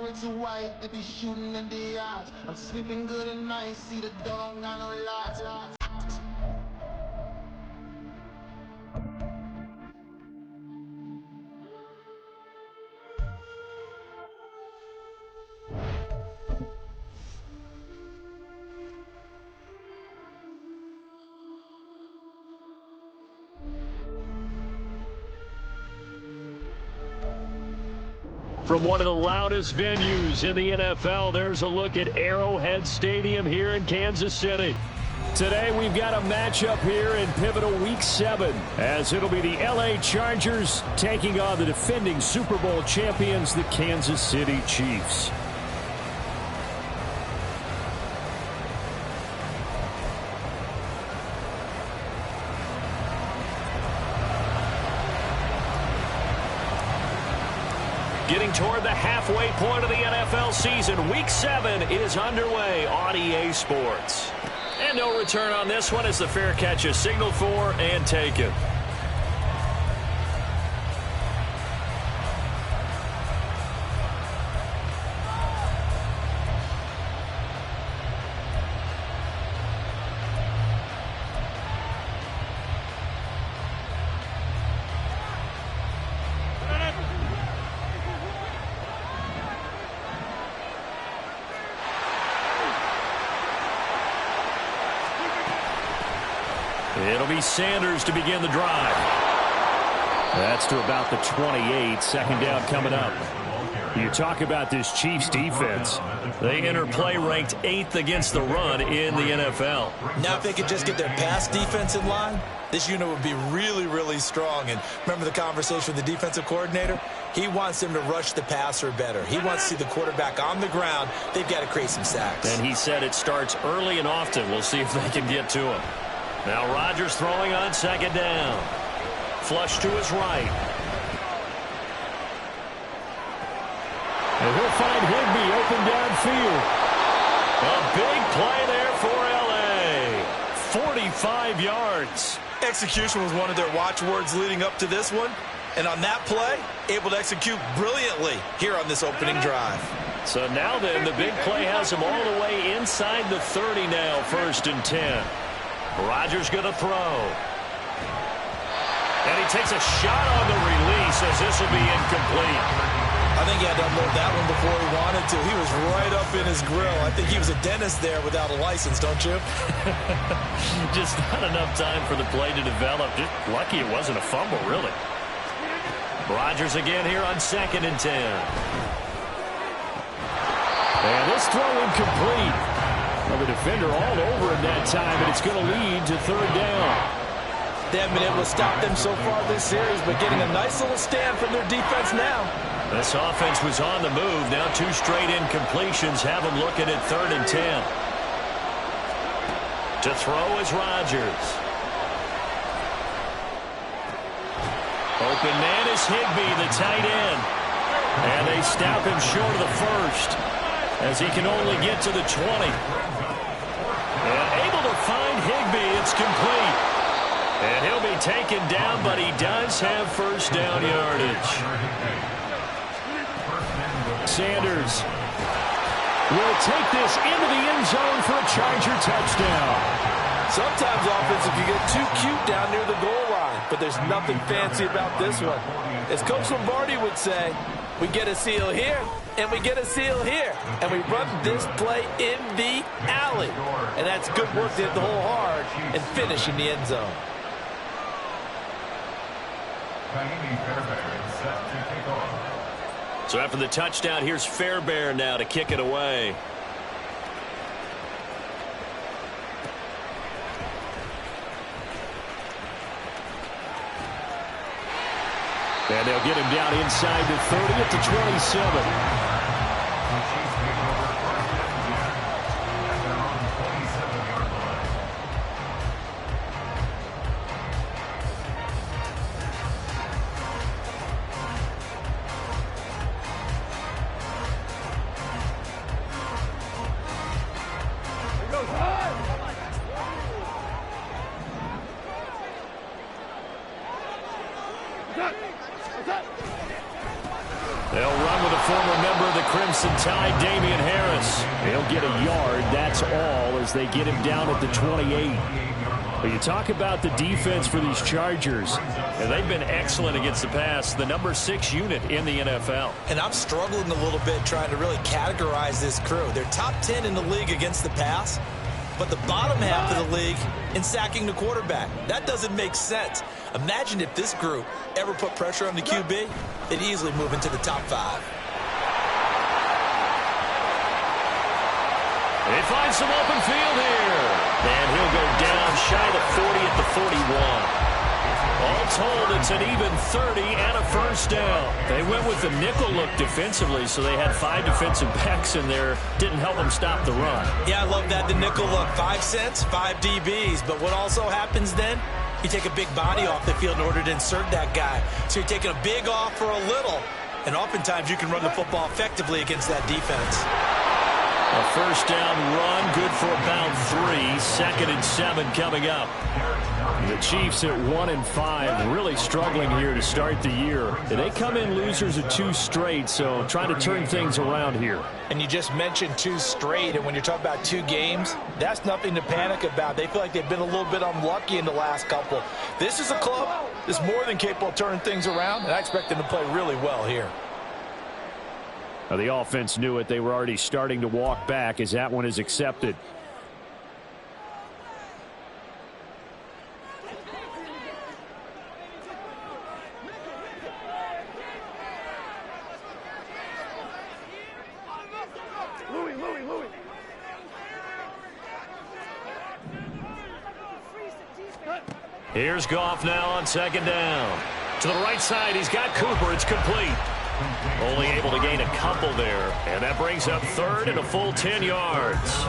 with your wife, they be shooting in the eyes. I'm sleeping good at night, see the dog, got no lights. From one of the loudest venues in the NFL, there's a look at Arrowhead Stadium here in Kansas City. Today we've got a matchup here in pivotal Week 7, as it'll be the LA Chargers taking on the defending Super Bowl champions, the Kansas City Chiefs. Getting toward the halfway point of the NFL season, Week 7 is underway on EA Sports. And no return on this one as the fair catch is signaled for and taken. It'll be Sanders to begin the drive. That's to about the 28. Second down coming up. You talk about this Chiefs defense. They enter play ranked 8th against the run in the NFL. Now if they could just get their pass defense in line, this unit would be really, really strong. And remember the conversation with the defensive coordinator? He wants them to rush the passer better. He wants to see the quarterback on the ground. They've got to create some sacks. And he said it starts early and often. We'll see if they can get to him. Now Rodgers throwing on second down. Flush to his right. And he'll find Higbee open downfield. A big play there for LA. 45 yards. Execution was one of their watchwords leading up to this one. And on that play, able to execute brilliantly here on this opening drive. So now then, the big play has him all the way inside the 30 now, 1st and 10. Rodgers going to throw. And he takes a shot on the release as this will be incomplete. I think he had to unload that one before he wanted to. He was right up in his grill. I think he was a dentist there without a license, don't you? Just not enough time for the play to develop. Just lucky it wasn't a fumble, really. Rodgers again here on 2nd and 10. And this throw incomplete. Well, the defender all over him that time, and it's going to lead to 3rd down. They haven't been able to stop them so far this series, but getting a nice little stand from their defense now. This offense was on the move. Now 2 straight incompletions have them looking at 3rd and 10. To throw is Rodgers. Open man is Higbee, the tight end. And they stop him short of the 1st as he can only get to the 20. And able to find Higbee. It's complete. And he'll be taken down, but he does have 1st down yardage. Sanders will take this into the end zone for a Charger touchdown. Sometimes offenses can get too cute down near the goal line, but there's nothing fancy about this one. As Coach Lombardi would say, we get a seal here, and we get a seal here, and we run this play in the alley. And that's good work to hit the hole hard and finish in the end zone. So after the touchdown, here's Fairbairn now to kick it away. And they'll get him down inside the 30 at the 27. They'll run with a former member of the Crimson Tide, Damian Harris. He'll get a yard, that's all, as they get him down at the 28. But you talk about the defense for these Chargers, and they've been excellent against the pass, the number 6 unit in the NFL. And I'm struggling a little bit trying to really categorize this crew. They're top 10 in the league against the pass, but the bottom half of the league in sacking the quarterback. That doesn't make sense. Imagine if this group ever put pressure on the QB, they'd easily move into the top 5. They find some open field here. And he'll go down shy of the 40 at the 41. All told, it's an even 30 and a first down. They went with the nickel look defensively, so they had 5 defensive backs in there. Didn't help them stop the run. Yeah, I love that, the nickel look. 5 cents, 5 DBs. But what also happens then? You take a big body off the field in order to insert that guy. So you're taking a big off for a little. And oftentimes you can run the football effectively against that defense. A first down run, good for about 3. 2nd and 7 coming up. The Chiefs at 1-5, really struggling here to start the year. They come in losers of 2 straight, so trying to turn things around here. And you just mentioned 2 straight, and when you're talking about 2 games, that's nothing to panic about. They feel like they've been a little bit unlucky in the last couple. This is a club that's more than capable of turning things around, and I expect them to play really well here. Now, the offense knew it. They were already starting to walk back as that one is accepted. Here's Goff now on 2nd down. To the right side, he's got Cooper. It's complete. Only able to gain a couple there. And that brings up 3rd and a full 10 yards.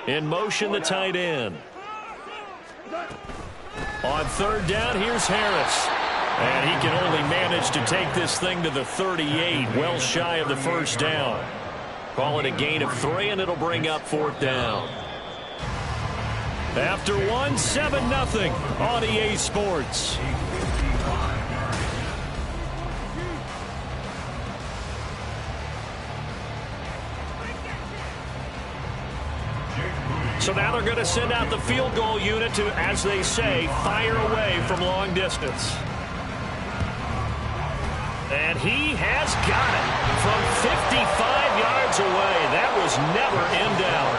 In motion, the tight end. On 3rd down, here's Harris. And he can only manage to take this thing to the 38, well shy of the first down. Call it a gain of 3, and it'll bring up 4th down. After 1, 7-0 on EA Sports. So now they're going to send out the field goal unit to, as they say, fire away from long distance. And he has got it from 55 yards away. That was never in doubt.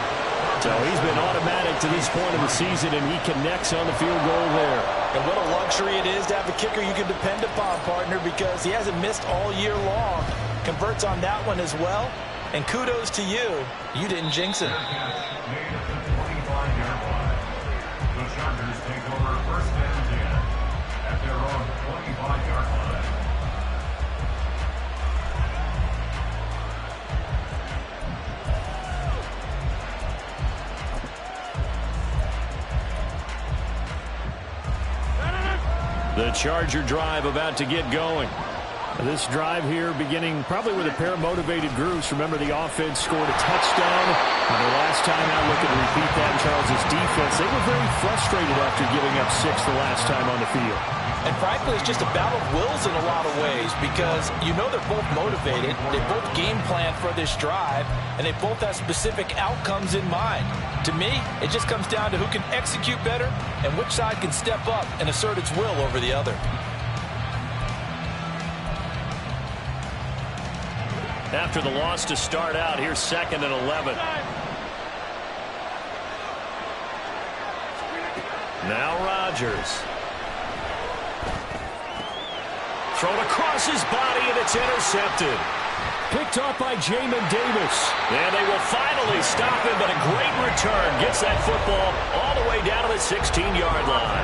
So he's been automatic to this point of the season, and he connects on the field goal there. And what a luxury it is to have a kicker you can depend upon, partner, because he hasn't missed all year long. Converts on that one as well. And kudos to you. You didn't jinx it. The Chargers take over 1st and 10 at their own 25-yard line. The Charger drive about to get going. This drive here beginning probably with a pair of motivated groups. Remember, the offense scored a touchdown. And the last time out, looking to repeat that, Charles' defense, they were very frustrated after giving up 6 the last time on the field. And frankly, it's just a battle of wills in a lot of ways because you know they're both motivated. They both game plan for this drive, and they both have specific outcomes in mind. To me, it just comes down to who can execute better and which side can step up and assert its will over the other. After the loss to start out, here's 2nd and 11. Now Rodgers. Thrown across his body, and it's intercepted. Picked off by Jamin Davis. And they will finally stop him, but a great return. Gets that football all the way down to the 16-yard line.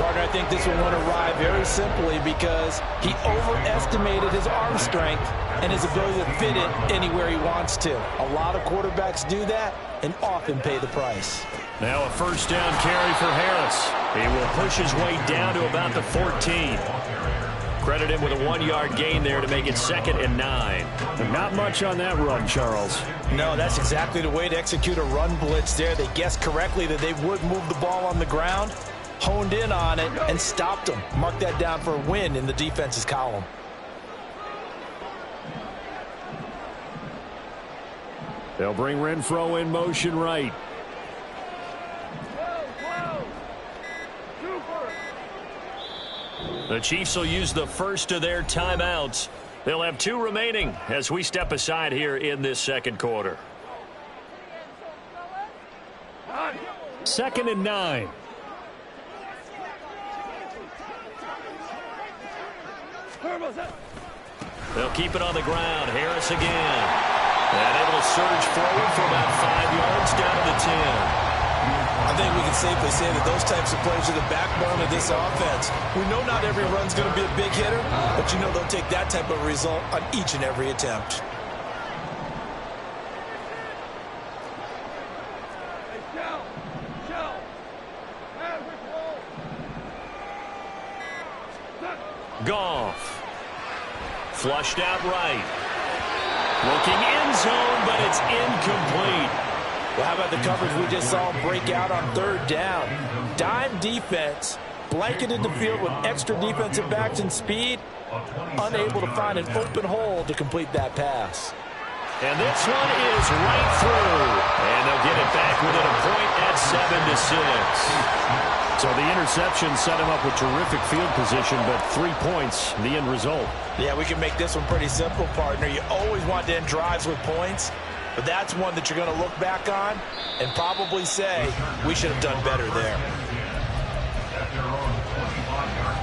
Partner, I think this one went awry very simply because he overestimated his arm strength and his ability to fit it anywhere he wants to. A lot of quarterbacks do that and often pay the price. Now a first down carry for Harris. He will push his way down to about the 14. Credit him with a 1-yard gain there to make it 2nd and 9. But not much on that run, Charles. No, that's exactly the way to execute a run blitz there. They guessed correctly that they would move the ball on the ground, honed in on it, and stopped them. Mark that down for a win in the defense's column. They'll bring Renfro in motion right. The Chiefs will use the first of their timeouts. They'll have 2 remaining as we step aside here in this second quarter. 2nd and 9. They'll keep it on the ground. Harris again. And able to surge forward for about 5 yards down to the 10. I think we can safely say that those types of plays are the backbone of this offense. We know not every run's going to be a big hitter, but you know they'll take that type of result on each and every attempt. Goff. Flushed out right. Looking end zone, but it's incomplete. Well, how about the coverage we just saw break out on 3rd down? Dime defense, blanketed the field with extra defensive backs and speed, unable to find an open hole to complete that pass. And this one is right through. And they'll get it back within a point at 7-6. So the interception set him up with terrific field position, but 3 points, the end result. Yeah, we can make this one pretty simple, partner. You always want to end drives with points, but that's one that you're going to look back on and probably say, we should have done better there. At their own 25-yard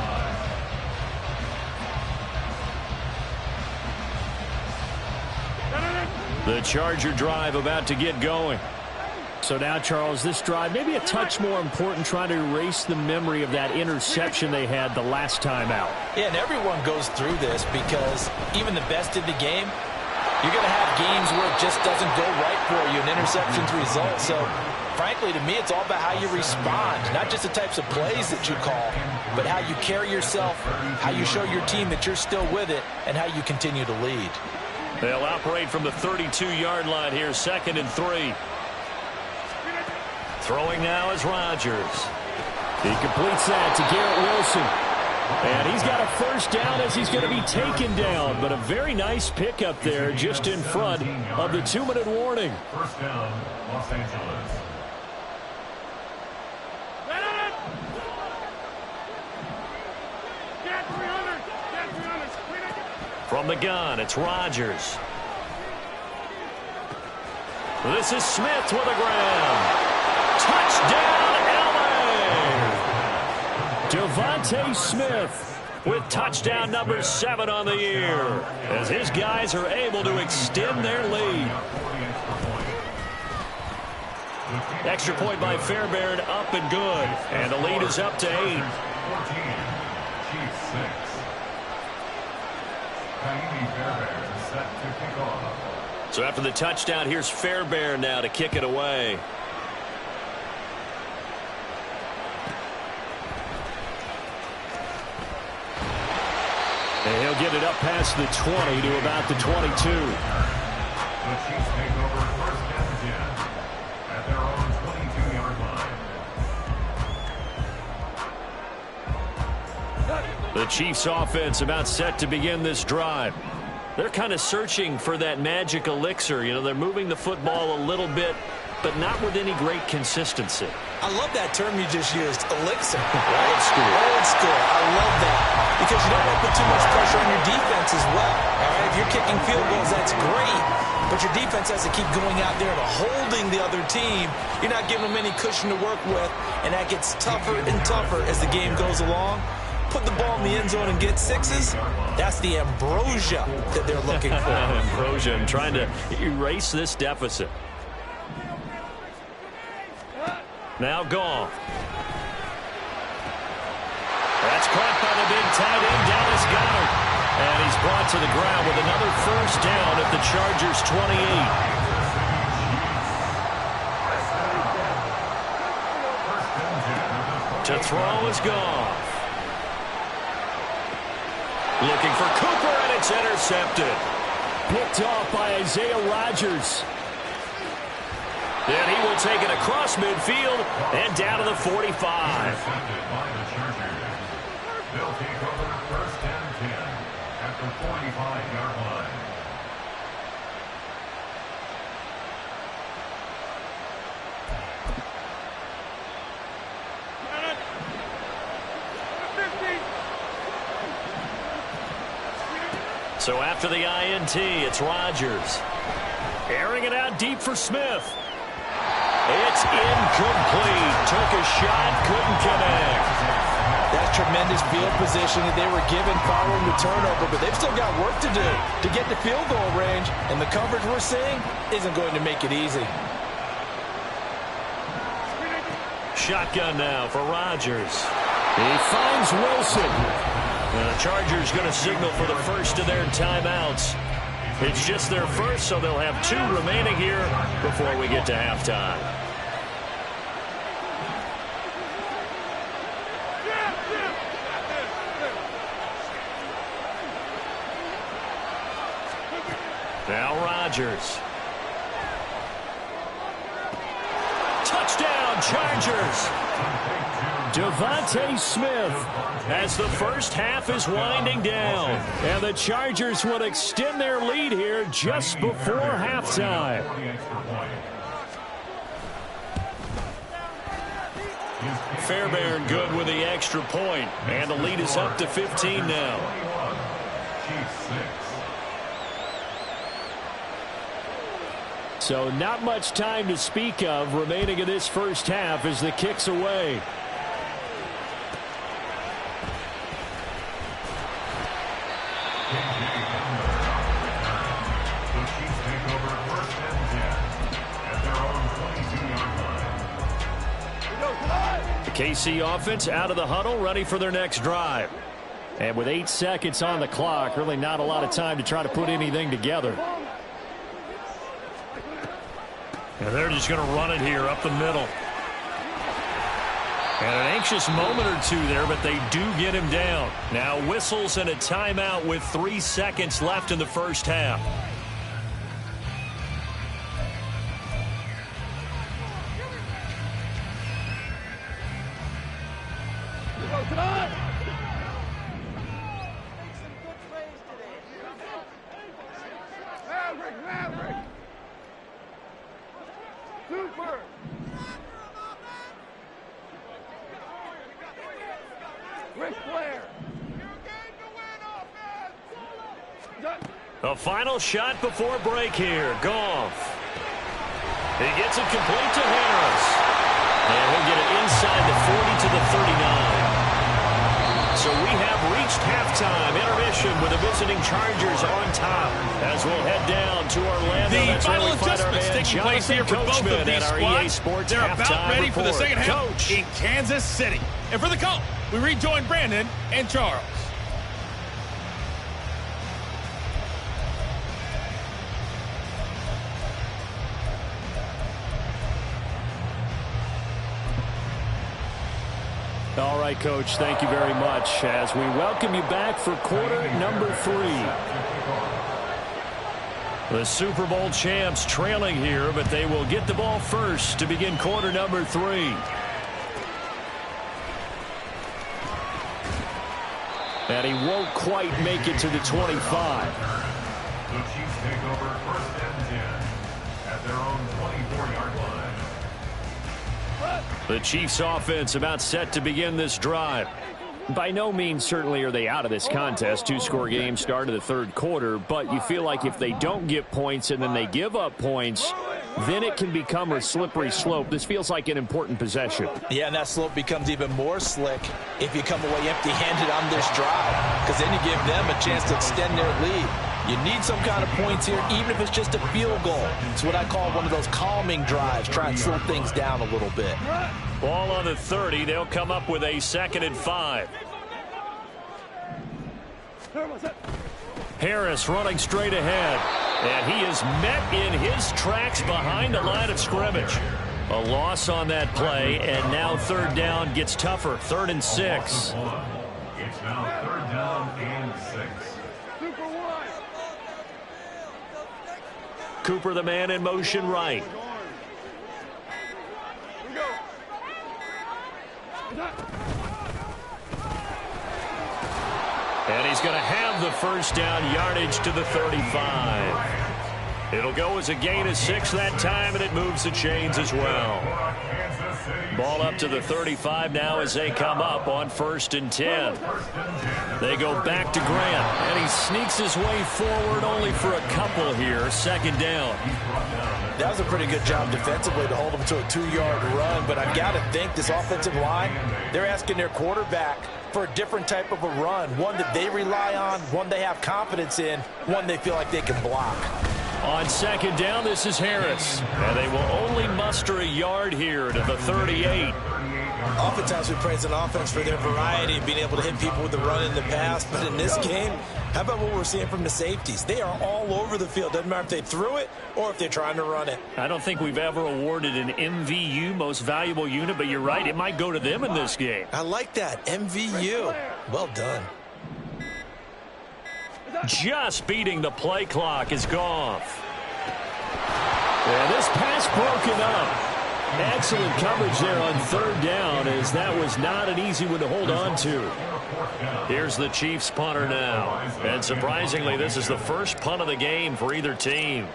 line. The Charger drive about to get going. So now, Charles, this drive maybe a touch more important, trying to erase the memory of that interception they had the last time out. Yeah, and everyone goes through this because even the best in the game, you're going to have games where it just doesn't go right for you, and interceptions result. So, frankly, to me, it's all about how you respond, not just the types of plays that you call, but how you carry yourself, how you show your team that you're still with it, and how you continue to lead. They'll operate from the 32-yard line here, 2nd and 3. Throwing now is Rodgers. He completes that to Garrett Wilson. And he's got a first down as he's going to be taken down. But a very nice pickup there just in front of the 2-minute warning. First down, Los Angeles. From the gun, it's Rodgers. This is Smith with a grab. Touchdown, L.A. Devontae Smith with touchdown number 7 on the year as his guys are able to extend their lead. Extra point by Fairbairn, up and good. And the lead is up to 8. 14, Chiefs 6. Fairbairn set to kick off. So after the touchdown, here's Fairbairn now to kick it away. And he'll get it up past the 20 to about the 22. The Chiefs take over first and 10 at their own 22-yard line. The Chiefs offense about set to begin this drive. They're kind of searching for that magic elixir. You know, they're moving the football a little bit, but not with any great consistency. I love that term you just used, elixir. Old school. Old school. I love that. Because you don't want to put too much pressure on your defense as well. All right, if you're kicking field goals, that's great. But your defense has to keep going out there and holding the other team. You're not giving them any cushion to work with, and that gets tougher and tougher as the game goes along. Put the ball in the end zone and get 6s. That's the ambrosia that they're looking for. Ambrosia, and trying to erase this deficit. Now Goff. That's caught by the big tight end, Dallas Goedert. And he's brought to the ground with another first down at the Chargers' 28. To throw is Goff. Looking for Cooper, and it's intercepted. Picked off by Isaiah Rodgers. Then he will take it across midfield and down to the 45. They'll take over first and 10 at the 45-yard line. So after the INT, it's Rodgers. Airing it out deep for Smith. It's incomplete. Took a shot, couldn't connect. That's tremendous field position that they were given following the turnover, but they've still got work to do to get the field goal range, and the coverage we're seeing isn't going to make it easy. Shotgun now for Rodgers. He finds Wilson. And the Chargers going to signal for the first of their timeouts. It's just their first, so they'll have 2 remaining here before we get to halftime. Now Rodgers. Touchdown, Chargers! Devontae Smith as the first half is winding down. And the Chargers will extend their lead here just before halftime. Fairbairn good with the extra point. And the lead is up to 15 now. So not much time to speak of remaining in this first half as the kick's away. KC offense out of the huddle, ready for their next drive. And with 8 seconds on the clock, really not a lot of time to try to put anything together. And they're just going to run it here up the middle. And an anxious moment or two there, but they do get him down. Now whistles and a timeout with 3 seconds left in the first half. A final shot before break here. Goff. He gets it complete to Harris. And he'll get it inside the 40 to the 39. So we have reached halftime. Intermission with the visiting Chargers on top. As we'll head down to Orlando. The final adjustments taking place here for both of these squads. They're about ready for the second half in Kansas City. And for the call, we rejoin Brandon and Charles. All right, Coach, thank you very much as we welcome you back for quarter number 3. The Super Bowl champs trailing here, but they will get the ball first to begin quarter number 3. And he won't quite make it to the 25. The Chiefs take over first and 10 at their own 24-yard line. The Chiefs offense about set to begin this drive. By no means certainly are they out of this contest. 2-score game start of the third quarter, but you feel like if they don't get points and then they give up points, then it can become a slippery slope. This feels like an important possession. Yeah, and that slope becomes even more slick if you come away empty-handed on this drive, because then you give them a chance to extend their lead. You need some kind of points here, even if it's just a field goal. It's what I call one of those calming drives, try and slow things down a little bit. Ball on the 30. They'll come up with a 2nd and 5. Harris running straight ahead. And he is met in his tracks behind the line of scrimmage. A loss on that play, and now 3rd down gets tougher. 3rd and 6. It's now 3rd down and Cooper, the man in motion right. And he's going to have the first down, yardage to the 35. It'll go as a gain of 6 that time, and it moves the chains as well. Ball up to the 35 now as they come up on 1st and 10. They go back to Grant, and he sneaks his way forward only for a couple here. 2nd down. That was a pretty good job defensively to hold him to a 2-yard run, but I've got to think this offensive line, they're asking their quarterback for a different type of a run, one that they rely on, one they have confidence in, one they feel like they can block. On 2nd down, this is Harris, and they will only muster a yard here to the 38. Oftentimes we praise an offense for their variety and being able to hit people with the run in the past, but in this game, how about what we're seeing from the safeties? They are all over the field. Doesn't matter if they threw it or if they're trying to run it. I don't think we've ever awarded an MVU, most valuable unit, but you're right, it might go to them in this game. I like that, MVU. Well done. Just beating the play clock is Goff. And this pass broken up. Excellent coverage there on 3rd down, as that was not an easy one to hold on to. Here's the Chiefs punter now. And surprisingly, this is the first punt of the game for either team.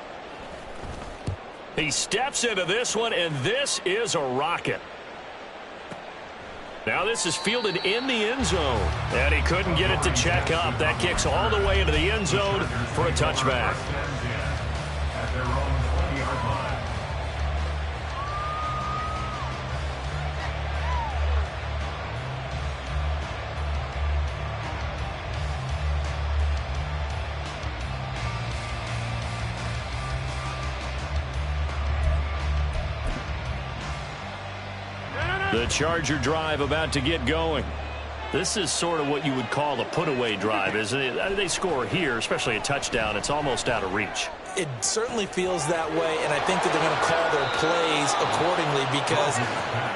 He steps into this one, and this is a rocket. Now this is fielded in the end zone, and he couldn't get it to check up. That kicks all the way into the end zone for a touchback. At their own 20-yard line. The Charger drive about to get going. This is sort of what you would call a put-away drive, isn't it? They score here, especially a touchdown. It's almost out of reach. It certainly feels that way, and I think that they're going to call their plays accordingly, because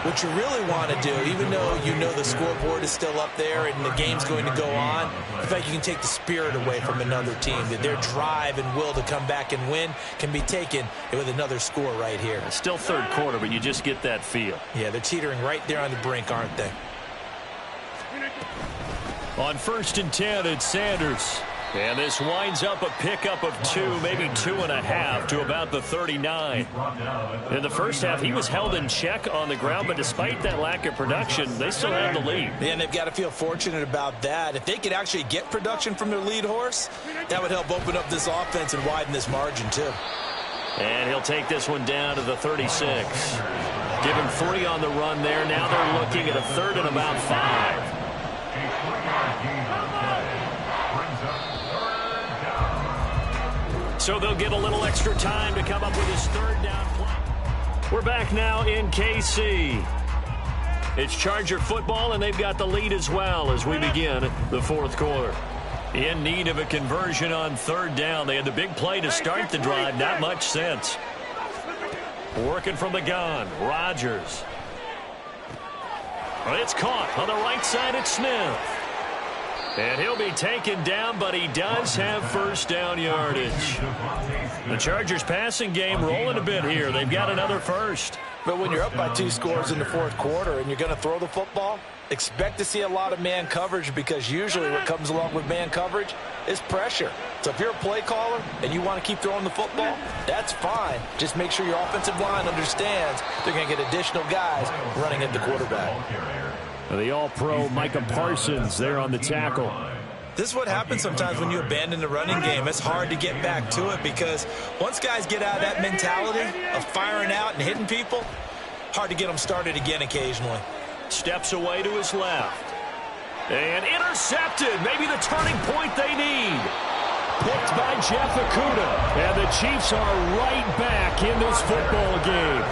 what you really want to do, even though you know the scoreboard is still up there and the game's going to go on, in fact, you can take the spirit away from another team, that their drive and will to come back and win can be taken with another score right here. It's still 3rd quarter, but you just get that feel. Yeah, they're teetering right there on the brink, aren't they? On 1st and 10, it's Sanders. And this winds up a pickup of 2, maybe 2.5 to about the 39. In the first half, he was held in check on the ground, but despite that lack of production, they still have the lead. Yeah, and they've got to feel fortunate about that. If they could actually get production from their lead horse, that would help open up this offense and widen this margin too. And he'll take this one down to the 36. Give him 3 on the run there. Now they're looking at a 3rd and about 5. So they'll get a little extra time to come up with his 3rd down play. We're back now in KC. It's Charger football, and they've got the lead as well as we begin the 4th quarter. In need of a conversion on 3rd down. They had the big play to start the drive. Not much sense. Working from the gun. Rodgers. Well, it's caught on the right side at Smith. And he'll be taken down, but he does have 1st down yardage. The Chargers passing game rolling a bit here. They've got another 1st. But when you're up by 2 scores in the 4th quarter and you're going to throw the football, expect to see a lot of man coverage, because usually what comes along with man coverage is pressure. So if you're a play caller and you want to keep throwing the football, that's fine. Just make sure your offensive line understands they're going to get additional guys running at the quarterback. The All-Pro Micah Parsons there on the tackle. This is what happens sometimes when you abandon the running game. It's hard to get back to it, because once guys get out of that mentality of firing out and hitting people, hard to get them started again occasionally. Steps away to his left. And intercepted. Maybe the turning point they need. Picked by Jeff Okudah. And the Chiefs are right back in this football game.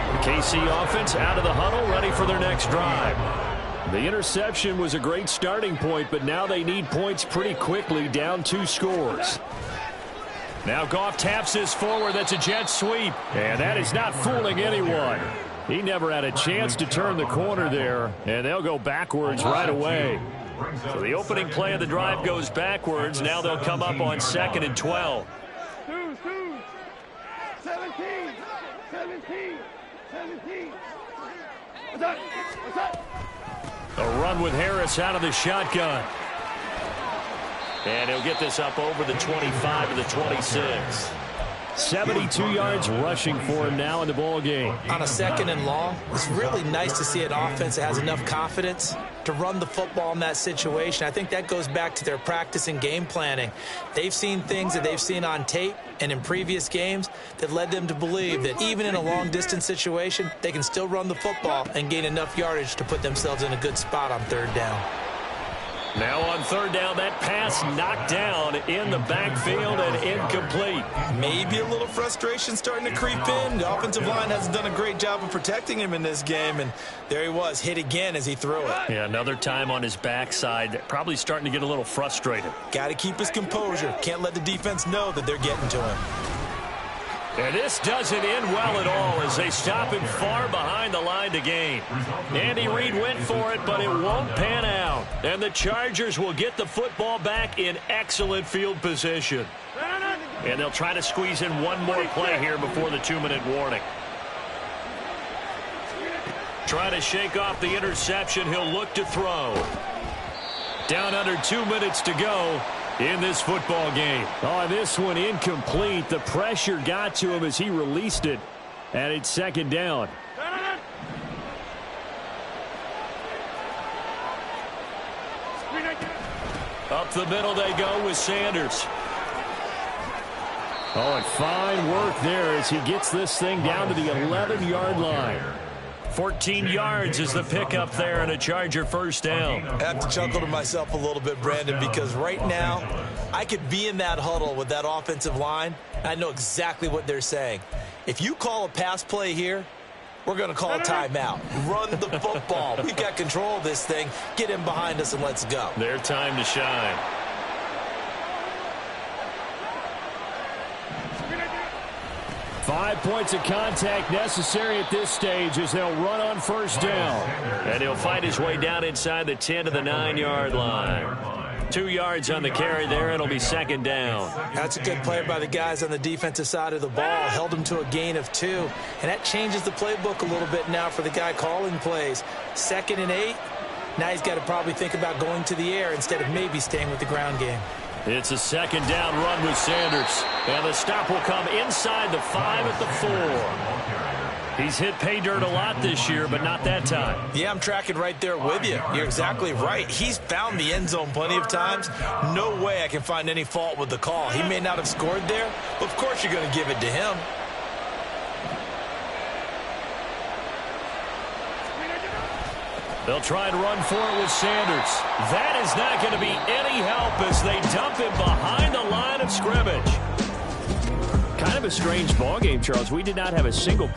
The KC offense out of the huddle, ready for their next drive. The interception was a great starting point, but now they need points pretty quickly, down 2 scores. Now Goff taps this forward. That's a jet sweep, and that is not fooling anyone. He never had a chance to turn the corner there, and they'll go backwards right away. So the opening play of the drive goes backwards. Now they'll come up on 2nd and 12. 17. A run with Harris out of the shotgun. And he'll get this up over the 25 to the 26. 72 yards rushing for him now in the ball game. On a 2nd and long, it's really nice to see an offense that has enough confidence to run the football in that situation. I think that goes back to their practice and game planning. They've seen things that they've seen on tape and in previous games that led them to believe that even in a long-distance situation, they can still run the football and gain enough yardage to put themselves in a good spot on 3rd down. Now on 3rd down, that pass knocked down in the backfield and incomplete. Maybe a little frustration starting to creep in. The offensive line hasn't done a great job of protecting him in this game, and there he was, hit again as he threw it. Yeah, another time on his backside, probably starting to get a little frustrated. Got to keep his composure. Can't let the defense know that they're getting to him. And this doesn't end well at all as they stop him far behind the line to gain. Andy Reid went for it, but it won't pan out. And the Chargers will get the football back in excellent field position. And they'll try to squeeze in one more play here before the 2-minute warning. Try to shake off the interception. He'll look to throw. Down under 2 minutes to go in this football game. Oh, this one incomplete. The pressure got to him as he released it, and it's 2nd down. Up the middle they go with Sanders. Oh, and fine work there as he gets this thing down to the 11-yard line. 14 yards is the pickup there and a Charger 1st down. I have to chuckle to myself a little bit, Brandon, because right now I could be in that huddle with that offensive line. I know exactly what they're saying. If you call a pass play here, we're going to call a timeout. Run the football. We've got control of this thing. Get him behind us and let's go. Their time to shine. Five points of contact necessary at this stage as they'll run on 1st down. And he'll fight his way down inside the 10 to the 9-yard line. 2 yards on the carry there. It'll be 2nd down. That's a good play by the guys on the defensive side of the ball. Held him to a gain of 2. And that changes the playbook a little bit now for the guy calling plays. 2nd and 8. Now he's got to probably think about going to the air instead of maybe staying with the ground game. It's a 2nd down run with Sanders. And the stop will come inside the 5 at the 4. He's hit pay dirt a lot this year, but not that time. Yeah, I'm tracking right there with you. You're exactly right. He's found the end zone plenty of times. No way I can find any fault with the call. He may not have scored there, but of course you're going to give it to him. They'll try and run for it with Sanders. That is not going to be any help as they dump him behind the line of scrimmage. Kind of a strange ball game, Charles. We did not have a single